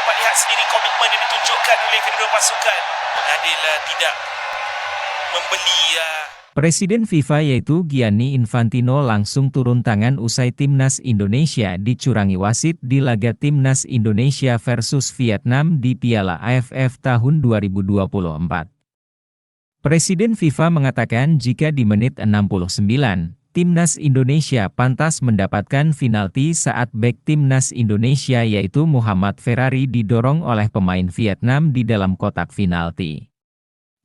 dapat lihat sendiri komitmen yang ditunjukkan oleh kedua pasukan. Adil tidak membeli Presiden FIFA yaitu Gianni Infantino langsung turun tangan usai Timnas Indonesia dicurangi wasit di laga Timnas Indonesia versus Vietnam di Piala AFF tahun 2024. Presiden FIFA mengatakan jika di menit 69, Timnas Indonesia pantas mendapatkan penalti saat bek Timnas Indonesia yaitu Muhammad Ferrari didorong oleh pemain Vietnam di dalam kotak penalti.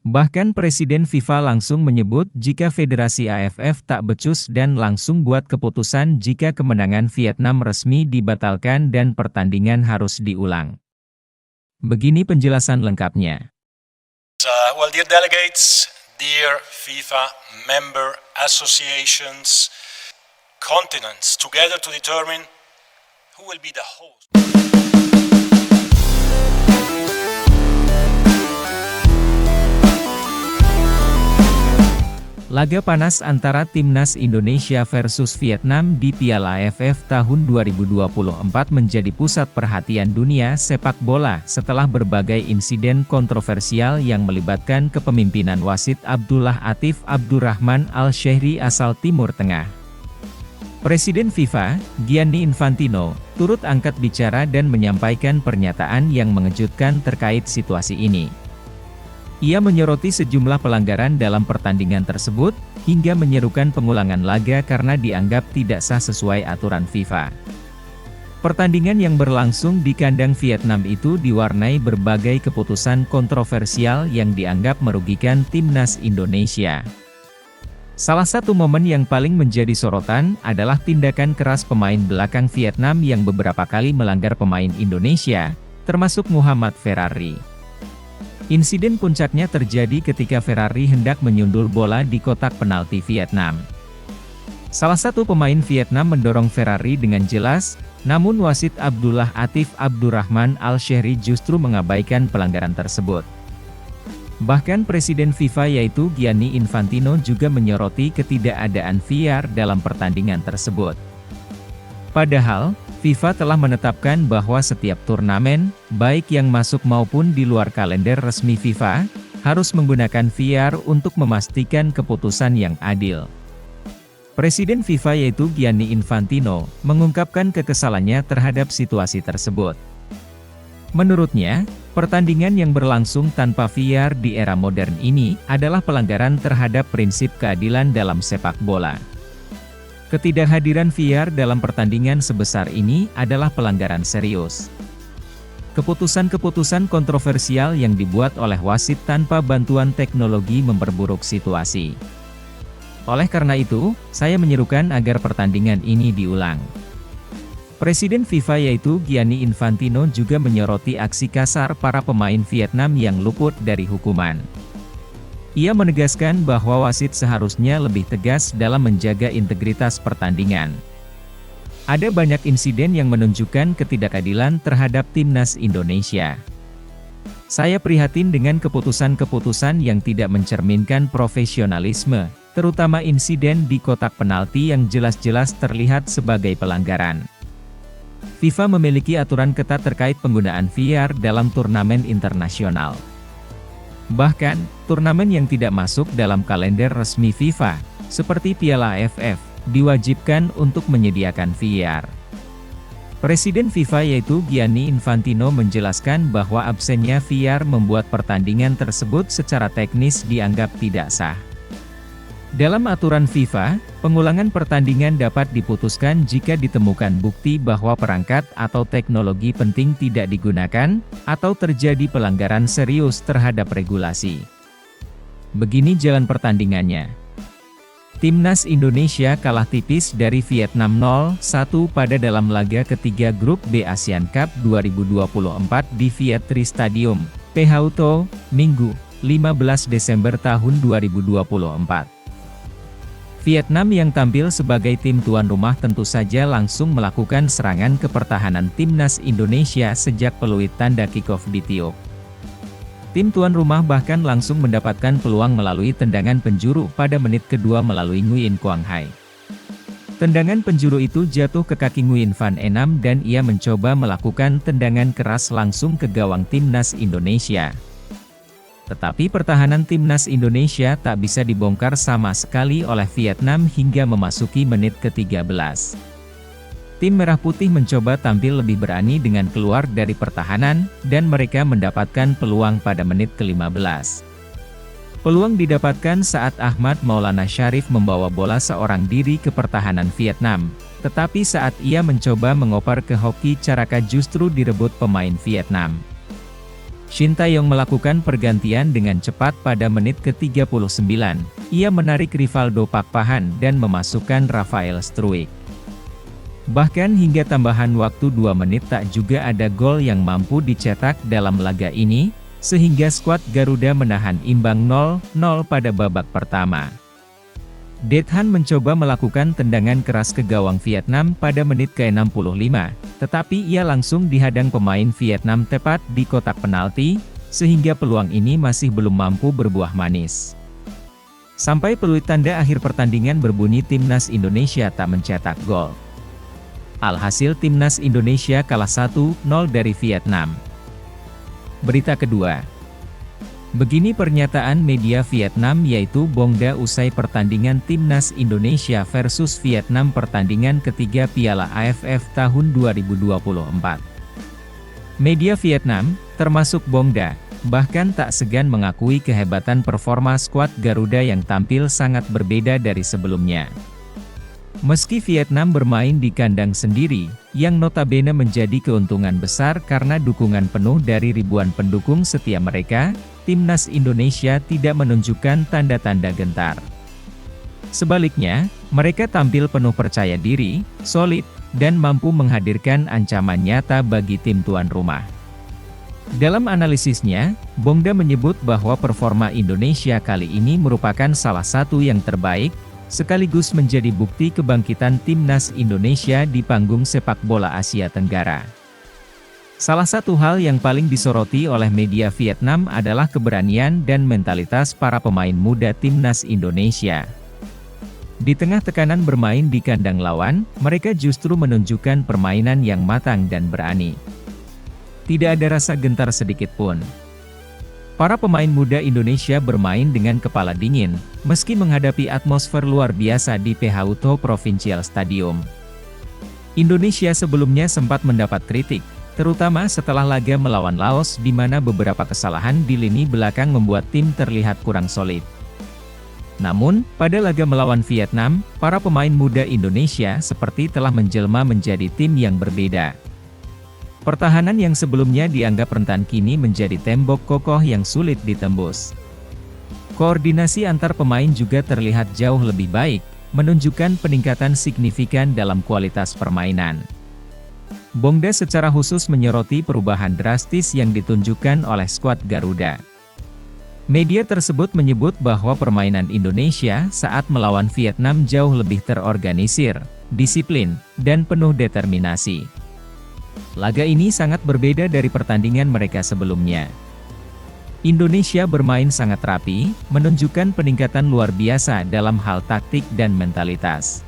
Bahkan Presiden FIFA langsung menyebut jika Federasi AFF tak becus dan langsung buat keputusan jika kemenangan Vietnam resmi dibatalkan dan pertandingan harus diulang. Begini penjelasan lengkapnya. Well, dear delegates, dear FIFA member associations, continents, together to determine who will be the host. Laga panas antara Timnas Indonesia versus Vietnam di Piala AFF tahun 2024 menjadi pusat perhatian dunia sepak bola setelah berbagai insiden kontroversial yang melibatkan kepemimpinan wasit Abdullah Atif Abdurrahman Al-Shehri asal Timur Tengah. Presiden FIFA, Gianni Infantino, turut angkat bicara dan menyampaikan pernyataan yang mengejutkan terkait situasi ini. Ia menyoroti sejumlah pelanggaran dalam pertandingan tersebut, hingga menyerukan pengulangan laga karena dianggap tidak sah sesuai aturan FIFA. Pertandingan yang berlangsung di kandang Vietnam itu diwarnai berbagai keputusan kontroversial yang dianggap merugikan Timnas Indonesia. Salah satu momen yang paling menjadi sorotan adalah tindakan keras pemain belakang Vietnam yang beberapa kali melanggar pemain Indonesia, termasuk Muhammad Ferrari. Insiden puncaknya terjadi ketika Ferrari hendak menyundul bola di kotak penalti Vietnam. Salah satu pemain Vietnam mendorong Ferrari dengan jelas, namun wasit Abdullah Atif Abdurrahman Al-Shehri justru mengabaikan pelanggaran tersebut. Bahkan Presiden FIFA yaitu Gianni Infantino juga menyoroti ketidakadaan VAR dalam pertandingan tersebut. Padahal, FIFA telah menetapkan bahwa setiap turnamen, baik yang masuk maupun di luar kalender resmi FIFA, harus menggunakan VAR untuk memastikan keputusan yang adil. Presiden FIFA yaitu Gianni Infantino, mengungkapkan kekesalannya terhadap situasi tersebut. Menurutnya, pertandingan yang berlangsung tanpa VAR di era modern ini adalah pelanggaran terhadap prinsip keadilan dalam sepak bola. Ketidakhadiran VAR dalam pertandingan sebesar ini adalah pelanggaran serius. Keputusan-keputusan kontroversial yang dibuat oleh wasit tanpa bantuan teknologi memperburuk situasi. Oleh karena itu, saya menyerukan agar pertandingan ini diulang. Presiden FIFA yaitu Gianni Infantino juga menyoroti aksi kasar para pemain Vietnam yang luput dari hukuman. Ia menegaskan bahwa wasit seharusnya lebih tegas dalam menjaga integritas pertandingan. Ada banyak insiden yang menunjukkan ketidakadilan terhadap Timnas Indonesia. Saya prihatin dengan keputusan-keputusan yang tidak mencerminkan profesionalisme, terutama insiden di kotak penalti yang jelas-jelas terlihat sebagai pelanggaran. FIFA memiliki aturan ketat terkait penggunaan VAR dalam turnamen internasional. Bahkan, turnamen yang tidak masuk dalam kalender resmi FIFA, seperti Piala AFF, diwajibkan untuk menyediakan VAR. Presiden FIFA yaitu Gianni Infantino menjelaskan bahwa absennya VAR membuat pertandingan tersebut secara teknis dianggap tidak sah. Dalam aturan FIFA, pengulangan pertandingan dapat diputuskan jika ditemukan bukti bahwa perangkat atau teknologi penting tidak digunakan, atau terjadi pelanggaran serius terhadap regulasi. Begini jalan pertandingannya. Timnas Indonesia kalah tipis dari Vietnam 0-1 pada dalam laga ketiga grup B Asian Cup 2024 di Viet Tri Stadium, Phu Tho, Minggu, 15 Desember tahun 2024. Vietnam yang tampil sebagai tim tuan rumah tentu saja langsung melakukan serangan ke pertahanan Timnas Indonesia sejak peluit tanda kick-off ditiup. Tim tuan rumah bahkan langsung mendapatkan peluang melalui tendangan penjuru pada menit kedua melalui Nguyen Quang Hai. Tendangan penjuru itu jatuh ke kaki Nguyen Van Enam dan ia mencoba melakukan tendangan keras langsung ke gawang timnas Indonesia. Tetapi pertahanan timnas Indonesia tak bisa dibongkar sama sekali oleh Vietnam hingga memasuki menit ke-13. Tim Merah Putih mencoba tampil lebih berani dengan keluar dari pertahanan, dan mereka mendapatkan peluang pada menit ke-15. Peluang didapatkan saat Ahmad Maulana Syarif membawa bola seorang diri ke pertahanan Vietnam, tetapi saat ia mencoba mengoper ke Hoki Caraka justru direbut pemain Vietnam. Shin Tae-yong melakukan pergantian dengan cepat pada menit ke-39, ia menarik Rivaldo Pak Pahan dan memasukkan Rafael Struijk. Bahkan hingga tambahan waktu 2 menit tak juga ada gol yang mampu dicetak dalam laga ini, sehingga skuad Garuda menahan imbang 0-0 pada babak pertama. Det Han mencoba melakukan tendangan keras ke gawang Vietnam pada menit ke-65, tetapi ia langsung dihadang pemain Vietnam tepat di kotak penalti, sehingga peluang ini masih belum mampu berbuah manis. Sampai peluit tanda akhir pertandingan berbunyi timnas Indonesia tak mencetak gol. Alhasil timnas Indonesia kalah 1-0 dari Vietnam. Berita kedua. Begini pernyataan media Vietnam yaitu Bongda usai pertandingan timnas Indonesia versus Vietnam pertandingan ketiga Piala AFF tahun 2024. Media Vietnam, termasuk Bongda, bahkan tak segan mengakui kehebatan performa skuad Garuda yang tampil sangat berbeda dari sebelumnya. Meski Vietnam bermain di kandang sendiri, yang notabene menjadi keuntungan besar karena dukungan penuh dari ribuan pendukung setia mereka, timnas Indonesia tidak menunjukkan tanda-tanda gentar. Sebaliknya, mereka tampil penuh percaya diri, solid, dan mampu menghadirkan ancaman nyata bagi tim tuan rumah. Dalam analisisnya, Bongda menyebut bahwa performa Indonesia kali ini merupakan salah satu yang terbaik, sekaligus menjadi bukti kebangkitan timnas Indonesia di panggung sepak bola Asia Tenggara. Salah satu hal yang paling disoroti oleh media Vietnam adalah keberanian dan mentalitas para pemain muda timnas Indonesia. Di tengah tekanan bermain di kandang lawan, mereka justru menunjukkan permainan yang matang dan berani. Tidak ada rasa gentar sedikit pun. Para pemain muda Indonesia bermain dengan kepala dingin, meski menghadapi atmosfer luar biasa di PH Uto Provincial Stadium. Indonesia sebelumnya sempat mendapat kritik, terutama setelah laga melawan Laos di mana beberapa kesalahan di lini belakang membuat tim terlihat kurang solid. Namun, pada laga melawan Vietnam, para pemain muda Indonesia seperti telah menjelma menjadi tim yang berbeda. Pertahanan yang sebelumnya dianggap rentan kini menjadi tembok kokoh yang sulit ditembus. Koordinasi antar pemain juga terlihat jauh lebih baik, menunjukkan peningkatan signifikan dalam kualitas permainan. Bongda secara khusus menyoroti perubahan drastis yang ditunjukkan oleh skuad Garuda. Media tersebut menyebut bahwa permainan Indonesia saat melawan Vietnam jauh lebih terorganisir, disiplin, dan penuh determinasi. Laga ini sangat berbeda dari pertandingan mereka sebelumnya. Indonesia bermain sangat rapi, menunjukkan peningkatan luar biasa dalam hal taktik dan mentalitas.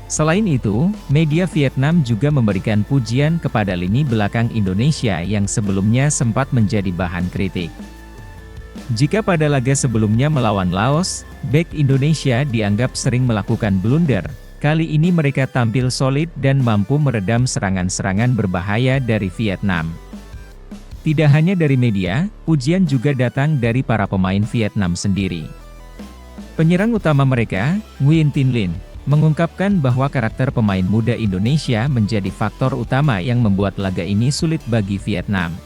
Selain itu, media Vietnam juga memberikan pujian kepada lini belakang Indonesia yang sebelumnya sempat menjadi bahan kritik. Jika pada laga sebelumnya melawan Laos, bek Indonesia dianggap sering melakukan blunder, kali ini mereka tampil solid dan mampu meredam serangan-serangan berbahaya dari Vietnam. Tidak hanya dari media, pujian juga datang dari para pemain Vietnam sendiri. Penyerang utama mereka, Nguyen Tin Linh, mengungkapkan bahwa karakter pemain muda Indonesia menjadi faktor utama yang membuat laga ini sulit bagi Vietnam.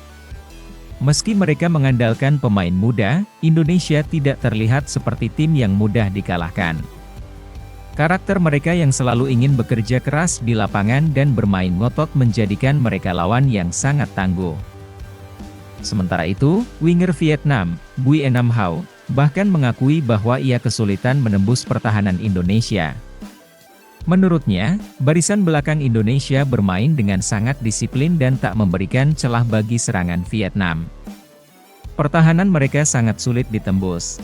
Meski mereka mengandalkan pemain muda, Indonesia tidak terlihat seperti tim yang mudah dikalahkan. Karakter mereka yang selalu ingin bekerja keras di lapangan dan bermain ngotot menjadikan mereka lawan yang sangat tangguh. Sementara itu, winger Vietnam, Bui Enam Hau, bahkan mengakui bahwa ia kesulitan menembus pertahanan Indonesia. Menurutnya, barisan belakang Indonesia bermain dengan sangat disiplin dan tak memberikan celah bagi serangan Vietnam. Pertahanan mereka sangat sulit ditembus.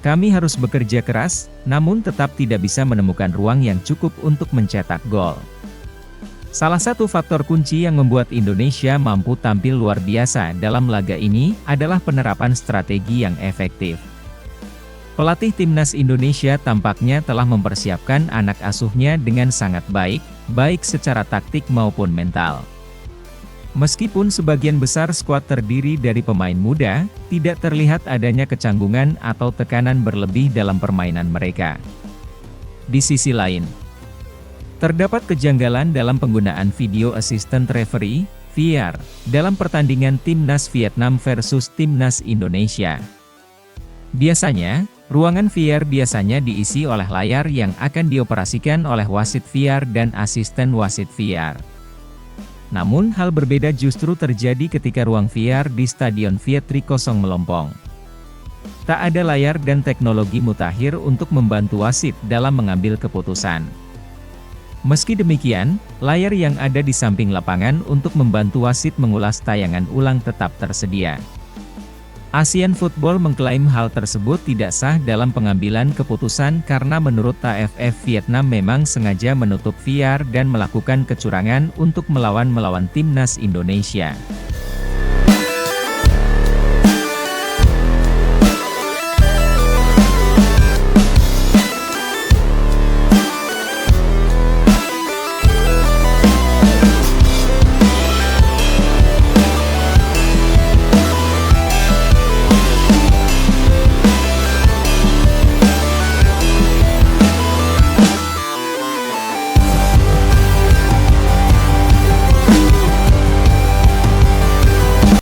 Kami harus bekerja keras, namun tetap tidak bisa menemukan ruang yang cukup untuk mencetak gol. Salah satu faktor kunci yang membuat Indonesia mampu tampil luar biasa dalam laga ini, adalah penerapan strategi yang efektif. Pelatih Timnas Indonesia tampaknya telah mempersiapkan anak asuhnya dengan sangat baik, baik secara taktik maupun mental. Meskipun sebagian besar skuad terdiri dari pemain muda, tidak terlihat adanya kecanggungan atau tekanan berlebih dalam permainan mereka. Di sisi lain, terdapat kejanggalan dalam penggunaan Video Assistant Referee, VAR, dalam pertandingan Timnas Vietnam versus Timnas Indonesia. Biasanya, ruangan VAR biasanya diisi oleh layar yang akan dioperasikan oleh wasit VAR dan asisten wasit VAR. Namun hal berbeda justru terjadi ketika ruang VAR di Stadion Vietri kosong melompong. Tak ada layar dan teknologi mutakhir untuk membantu wasit dalam mengambil keputusan. Meski demikian, layar yang ada di samping lapangan untuk membantu wasit mengulas tayangan ulang tetap tersedia. Asian Football mengklaim hal tersebut tidak sah dalam pengambilan keputusan karena menurut AFF Vietnam memang sengaja menutup VAR dan melakukan kecurangan untuk melawan Timnas Indonesia.